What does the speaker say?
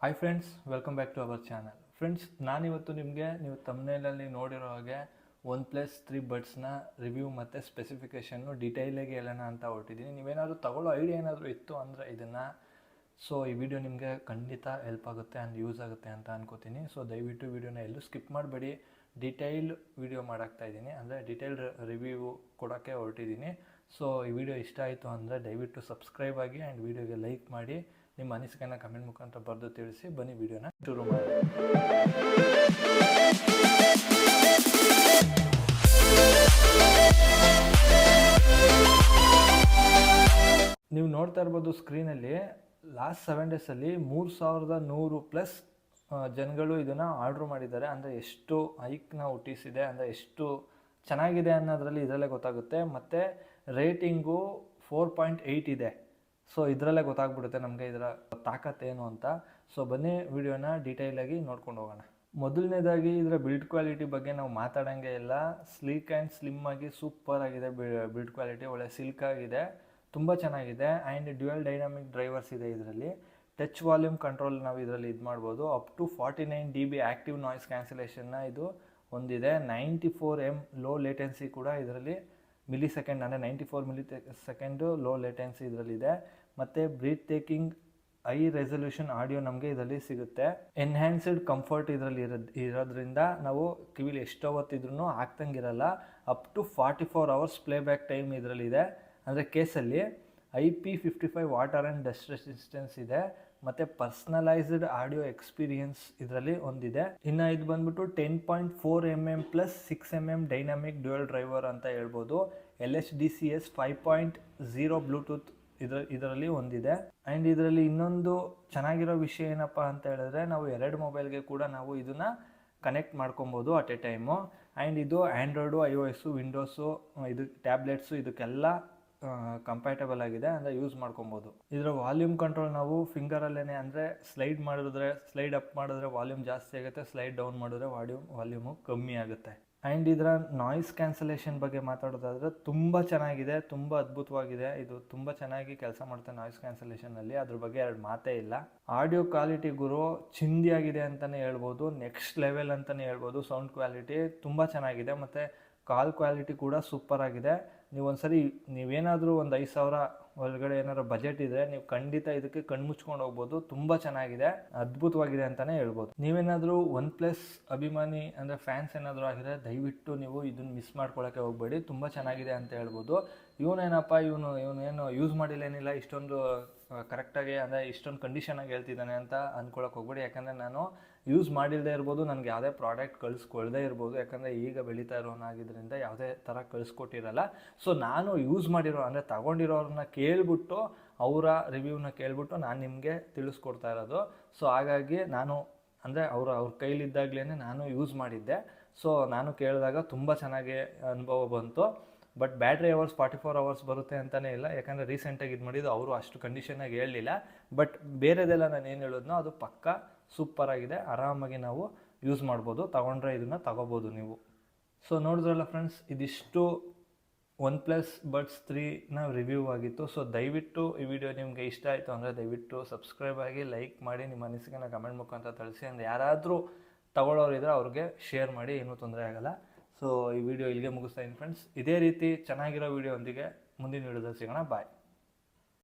Hi friends, welcome back to our channel. Friends, ನಾನಿವತ್ತು ನಿಮಗೆ ನೀವು ತಮ್ನೇಲಲ್ಲಿ ನೋಡಿರೋ ಹಾಗೆ OnePlus 3 ಬಡ್ಸ್ನ ರಿವ್ಯೂ ಮತ್ತು ಸ್ಪೆಸಿಫಿಕೇಷನ್ನು ಡೀಟೈಲಾಗಿ ಹೇಳೋಣ ಅಂತ ಹೊರಟಿದ್ದೀನಿ. ನೀವೇನಾದರೂ ತಗೊಳ್ಳೋ ಐಡಿಯಾ ಏನಾದರೂ ಇತ್ತು ಅಂದರೆ ಈ ವಿಡಿಯೋ ನಿಮಗೆ ಖಂಡಿತ ಹೆಲ್ಪ್ ಆಗುತ್ತೆ ಆ್ಯಂಡ್ ಯೂಸ್ ಆಗುತ್ತೆ ಅಂತ ಅನ್ಕೋತೀನಿ. ಸೊ ದಯವಿಟ್ಟು ವಿಡಿಯೋನ ಎಲ್ಲೂ ಸ್ಕಿಪ್ ಮಾಡಬೇಡಿ. ಡೀಟೈಲ್ ವಿಡಿಯೋ ಮಾಡಾಕ್ತಾಯಿದ್ದೀನಿ, ಅಂದರೆ ಡೀಟೇಲ್ ರಿವ್ಯೂ ಕೊಡೋಕ್ಕೆ ಹೊರಟಿದ್ದೀನಿ. ಸೊ ಈ ವಿಡಿಯೋ ಇಷ್ಟ ಆಯಿತು ಅಂದರೆ ದಯವಿಟ್ಟು ಸಬ್ಸ್ಕ್ರೈಬ್ ಆಗಿ ಆ್ಯಂಡ್ ವಿಡಿಯೋಗೆ ಲೈಕ್ ಮಾಡಿ, ನಿಮ್ಮ ಅನಿಸಿಕೆನ ಕಮೆಂಟ್ ಮುಖಾಂತರ ಬರೆದು ತಿಳಿಸಿ. ಬನ್ನಿ ವಿಡಿಯೋನ ಶುರು ಮಾಡಿ. ನೀವು ನೋಡ್ತಾ ಇರ್ಬೋದು ಸ್ಕ್ರೀನಲ್ಲಿ, ಲಾಸ್ಟ್ 7 ಡೇಸಲ್ಲಿ 3100+ ಜನಗಳು ಇದನ್ನು ಆರ್ಡ್ರ್ ಮಾಡಿದ್ದಾರೆ. ಅಂದರೆ ಎಷ್ಟು ಹೈಕ್ನ ಹುಟ್ಟಿಸಿದೆ, ಅಂದರೆ ಎಷ್ಟು ಚೆನ್ನಾಗಿದೆ ಅನ್ನೋದ್ರಲ್ಲಿ ಇದರಲ್ಲೇ ಗೊತ್ತಾಗುತ್ತೆ. ಮತ್ತು ರೇಟಿಂಗು 4.8 ಇದೆ. ಸೊ ಇದರಲ್ಲೇ ಗೊತ್ತಾಗ್ಬಿಡುತ್ತೆ ನಮಗೆ ಇದರ ತಾಕತ್ತೇನು ಅಂತ. ಸೊ ಬನ್ನಿ ವಿಡಿಯೋನ ಡೀಟೈಲಾಗಿ ನೋಡ್ಕೊಂಡು ಹೋಗೋಣ. ಮೊದಲನೇದಾಗಿ ಇದರ ಬಿಲ್ಡ್ ಕ್ವಾಲಿಟಿ ಬಗ್ಗೆ ನಾವು ಮಾತಾಡೋಂಗೆ ಇಲ್ಲ. ಸ್ಲೀಕ್ ಆ್ಯಂಡ್ ಸ್ಲಿಮ್ ಆಗಿ ಸೂಪರ್ ಆಗಿದೆ. ಬಿಲ್ಡ್ ಕ್ವಾಲಿಟಿ ಒಳ್ಳೆ ಸಿಲ್ಕ್ ಆಗಿದೆ, ತುಂಬ ಚೆನ್ನಾಗಿದೆ. ಆ್ಯಂಡ್ ಡ್ಯುಯಲ್ ಡೈನಾಮಿಕ್ ಡ್ರೈವರ್ಸ್ ಇದೆ ಇದರಲ್ಲಿ. ಟಚ್ ವಾಲ್ಯೂಮ್ ಕಂಟ್ರೋಲ್ ನಾವು ಇದರಲ್ಲಿ ಇದು ಮಾಡ್ಬೋದು. Up to 49 dB active noise ಕ್ಯಾನ್ಸಲೇಷನ್ನ ಇದು ಹೊಂದಿದೆ. 94 M ಲೋ ಲೇಟೆನ್ಸಿ ಕೂಡ ಇದರಲ್ಲಿ ಮಿಲಿಸೆಕೆಂಡ್, ಅಂದರೆ 94 ಮಿಲಿಸೆಕೆಂಡು ಲೋ ಲೇಟೆನ್ಸಿ ಇದರಲ್ಲಿದೆ. ಮತ್ತು breathtaking high resolution audio ನಮಗೆ ಇದರಲ್ಲಿ ಸಿಗುತ್ತೆ. ಎನ್ಹ್ಯಾನ್ಸ್ಡ್ ಕಂಫರ್ಟ್ ಇದರಲ್ಲಿ ಇರೋದ್ರಿಂದ ನಾವು ಕಿವಿಲಿ ಎಷ್ಟು ಹೊತ್ತಿದ್ರೂ ಆಗ್ತಂಗಿರಲ್ಲ. Up to 44 hours playback time ಇದರಲ್ಲಿದೆ. ಅಂದರೆ ಕೇಸಲ್ಲಿ IP55 water and dust resistance ಇದೆ. ಮತ್ತು ಪರ್ಸ್ನಲೈಸ್ಡ್ ಆಡಿಯೋ ಎಕ್ಸ್ಪೀರಿಯನ್ಸ್ ಇದರಲ್ಲಿ ಹೊಂದಿದೆ. ಇನ್ನು ಇದು ಬಂದ್ಬಿಟ್ಟು 10.4 mm + 6 mm dynamic dual driver ಅಂತ ಹೇಳ್ಬೋದು. LHDCS 5.0 ಬ್ಲೂಟೂತ್ ಇದರಲ್ಲಿ ಹೊಂದಿದೆ. ಆ್ಯಂಡ್ ಇದರಲ್ಲಿ ಇನ್ನೊಂದು ಚೆನ್ನಾಗಿರೋ ವಿಷಯ ಏನಪ್ಪ ಅಂತ ಹೇಳಿದ್ರೆ, ನಾವು 2 ಮೊಬೈಲ್ಗೆ ಕೂಡ ನಾವು ಇದನ್ನು ಕನೆಕ್ಟ್ ಮಾಡ್ಕೊಬೋದು ಅಟ್ ಎ ಟೈಮು. ಆ್ಯಂಡ್ ಇದು ಆ್ಯಂಡ್ರಾಯ್ಡು, iOS, ವಿಂಡೋಸು, ಇದು ಟ್ಯಾಬ್ಲೆಟ್ಸು ಇದಕ್ಕೆಲ್ಲ ಕಂಪ್ಯಾಟಬಲ್ ಆಗಿದೆ, ಅಂದರೆ ಯೂಸ್ ಮಾಡ್ಕೊಬೋದು. ಇದರ ವಾಲ್ಯೂಮ್ ಕಂಟ್ರೋಲ್ ನಾವು ಫಿಂಗರಲ್ಲೇ, ಅಂದರೆ ಸ್ಲೈಡ್ ಅಪ್ ಮಾಡಿದ್ರೆ ವಾಲ್ಯೂಮ್ ಜಾಸ್ತಿ ಆಗುತ್ತೆ, ಸ್ಲೈಡ್ ಡೌನ್ ಮಾಡಿದ್ರೆ ವಾಲ್ಯೂಮು ಕಮ್ಮಿ ಆಗುತ್ತೆ. ಆ್ಯಂಡ್ ಇದರ ನಾಯ್ಸ್ ಕ್ಯಾನ್ಸಲೇಷನ್ ಬಗ್ಗೆ ಮಾತಾಡೋದಾದರೆ ತುಂಬ ಚೆನ್ನಾಗಿದೆ, ತುಂಬ ಅದ್ಭುತವಾಗಿದೆ. ಇದು ತುಂಬ ಚೆನ್ನಾಗಿ ಕೆಲಸ ಮಾಡುತ್ತೆ ನಾಯ್ಸ್ ಕ್ಯಾನ್ಸಲೇಷನಲ್ಲಿ, ಅದ್ರ ಬಗ್ಗೆ 2 ಮಾತೇ ಇಲ್ಲ. ಆಡಿಯೋ ಕ್ವಾಲಿಟಿ ಗುರು ಚಿಂದಿಯಾಗಿದೆ ಅಂತಲೇ ಹೇಳ್ಬೋದು, ನೆಕ್ಸ್ಟ್ ಲೆವೆಲ್ ಅಂತಲೇ ಹೇಳ್ಬೋದು. ಸೌಂಡ್ ಕ್ವಾಲಿಟಿ ತುಂಬ ಚೆನ್ನಾಗಿದೆ. ಮತ್ತು ಕಾಲ್ ಕ್ವಾಲಿಟಿ ಕೂಡ ಸೂಪರ್ ಆಗಿದೆ. ನೀವೇನಾದರೂ ಒಂದು 5,000 ಒಳಗಡೆ ಏನಾದ್ರು ಬಜೆಟ್ ಇದ್ದರೆ ನೀವು ಖಂಡಿತ ಇದಕ್ಕೆ ಕಣ್ಮುಚ್ಕೊಂಡು ಹೋಗ್ಬೋದು. ತುಂಬ ಚೆನ್ನಾಗಿದೆ, ಅದ್ಭುತವಾಗಿದೆ ಅಂತಲೇ ಹೇಳ್ಬೋದು. ನೀವೇನಾದರೂ OnePlus ಅಭಿಮಾನಿ, ಅಂದರೆ ಫ್ಯಾನ್ಸ್ ಏನಾದರೂ ಆಗಿದ್ರೆ ದಯವಿಟ್ಟು ನೀವು ಇದನ್ನು ಮಿಸ್ ಮಾಡ್ಕೊಳ್ಳೋಕ್ಕೆ ಹೋಗಬೇಡಿ. ತುಂಬ ಚೆನ್ನಾಗಿದೆ ಅಂತ ಹೇಳ್ಬೋದು. ಇವನೇನು ಯೂಸ್ ಮಾಡಿಲ್ಲೇನಿಲ್ಲ, ಇಷ್ಟೊಂದು ಕರೆಕ್ಟಾಗಿ, ಅಂದರೆ ಇಷ್ಟೊಂದು ಕಂಡೀಷನಾಗಿ ಹೇಳ್ತಿದ್ದಾನೆ ಅಂತ ಅಂದ್ಕೊಳಕ್ಕೆ ಹೋಗ್ಬೇಡಿ. ಯಾಕಂದರೆ ನಾನು ಯೂಸ್ ಮಾಡಿಲ್ಲದೆ ಇರ್ಬೋದು, ನನಗೆ ಯಾವುದೇ ಪ್ರಾಡಕ್ಟ್ ಕಳಿಸ್ಕೊಳ್ದೇ ಇರ್ಬೋದು. ಯಾಕಂದರೆ ಈಗ ಬೆಳೀತಾ ಇರೋನಾಗಿದ್ದರಿಂದ ಯಾವುದೇ ಥರ ಕಳಿಸ್ಕೊಟ್ಟಿರಲ್ಲ. ಸೊ ನಾನು ಯೂಸ್ ಮಾಡಿರೋ, ಅಂದರೆ ತಗೊಂಡಿರೋರನ್ನ ಕೇಳಿಬಿಟ್ಟು, ಅವರ ರಿವ್ಯೂನ ಕೇಳಿಬಿಟ್ಟು ನಾನು ನಿಮಗೆ ತಿಳಿಸ್ಕೊಡ್ತಾ ಇರೋದು. ಸೊ ಹಾಗಾಗಿ ನಾನು, ಅಂದರೆ ಅವ್ರ ಕೈಲಿದ್ದಾಗಲೇ ನಾನು ಯೂಸ್ ಮಾಡಿದ್ದೆ. ಸೊ ನಾನು ಕೇಳಿದಾಗ ತುಂಬ ಚೆನ್ನಾಗಿ ಅನುಭವ ಬಂತು. ಬಟ್ ಬ್ಯಾಟ್ರಿ ಅವರ್ಸ್ 44 hours ಬರುತ್ತೆ ಅಂತಲೇ ಇಲ್ಲ, ಯಾಕಂದರೆ ರೀಸೆಂಟಾಗಿ ಇದು ಮಾಡಿದ್ದು ಅವರು ಅಷ್ಟು ಕಂಡೀಷನಾಗಿ ಹೇಳಲಿಲ್ಲ. ಬಟ್ ಬೇರೆದೆಲ್ಲ ನಾನು ಏನು ಹೇಳಿದ್ನೋ ಅದು ಪಕ್ಕಾ ಸೂಪರಾಗಿದೆ. ಆರಾಮಾಗಿ ನಾವು ಯೂಸ್ ಮಾಡ್ಬೋದು, ತಗೊಂಡ್ರೆ ಇದನ್ನು ತಗೋಬೋದು ನೀವು. ಸೊ ನೋಡಿದ್ರಲ್ಲ ಫ್ರೆಂಡ್ಸ್, ಇದಿಷ್ಟು OnePlus Buds 3ನ ರಿವ್ಯೂ ಆಗಿತ್ತು. ಸೊ ದಯವಿಟ್ಟು ಈ ವಿಡಿಯೋ ನಿಮಗೆ ಇಷ್ಟ ಆಯಿತು ಅಂದರೆ ದಯವಿಟ್ಟು ಸಬ್ಸ್ಕ್ರೈಬ್ ಆಗಿ, ಲೈಕ್ ಮಾಡಿ, ನಿಮ್ಮ ಅನಿಸಿಕೆನ ಕಮೆಂಟ್ ಮುಖಾಂತರ ತಿಳಿಸಿ. ಅಂದರೆ ಯಾರಾದರೂ ತಗೊಳ್ಳೋರಿದ್ರೆ ಅವ್ರಿಗೆ ಶೇರ್ ಮಾಡಿ, ಏನೂ ತೊಂದರೆ ಆಗೋಲ್ಲ. ಸೊ ಈ ವಿಡಿಯೋ ಇಲ್ಲಿಗೆ ಮುಗಿಸ್ತಾ ಇದ್ದೀನಿ ಫ್ರೆಂಡ್ಸ್. ಇದೇ ರೀತಿ ಚೆನ್ನಾಗಿರೋ ವಿಡಿಯೋ ಒಂದಿಗೆ ಮುಂದಿನ ವಿಡಿಯೋದಲ್ಲಿ ಸಿಗೋಣ. ಬಾಯ್.